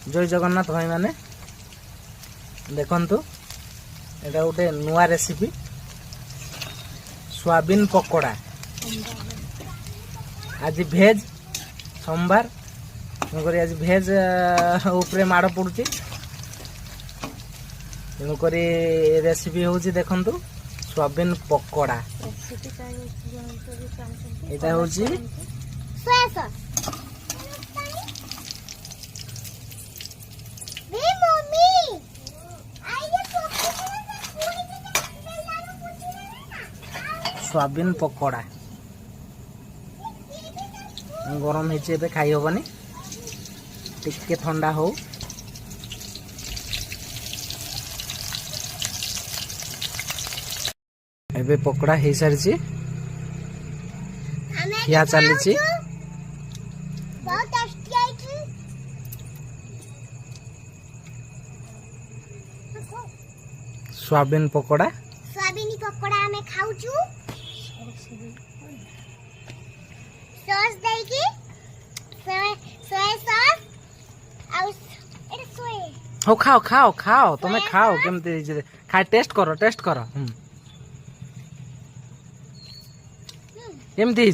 जय जगन्नाथ भाई माने देखंतु एटा गोटे नुआ रेसिपी सोयाबीन पकोड़ा। आज भेज सोमवार आज भेज उपरे माड़ पड़ुची तेणुकरी रेसिपी हूँ देखंतु सोयाबीन पकोड़ा। एटा हूँ सोयाबीन पकोड़ा गरम हो खाई हेनी टिके ठंडा हो। एबे पकोड़ा हो सारी या चली सोयाबीन पकोड़ा हमें खाऊचू सॉस देकी सोया सॉस और एटा सोया हो खाओ खाओ खाओ तुम्हें खाओ केमती खा टेस्ट करो केमती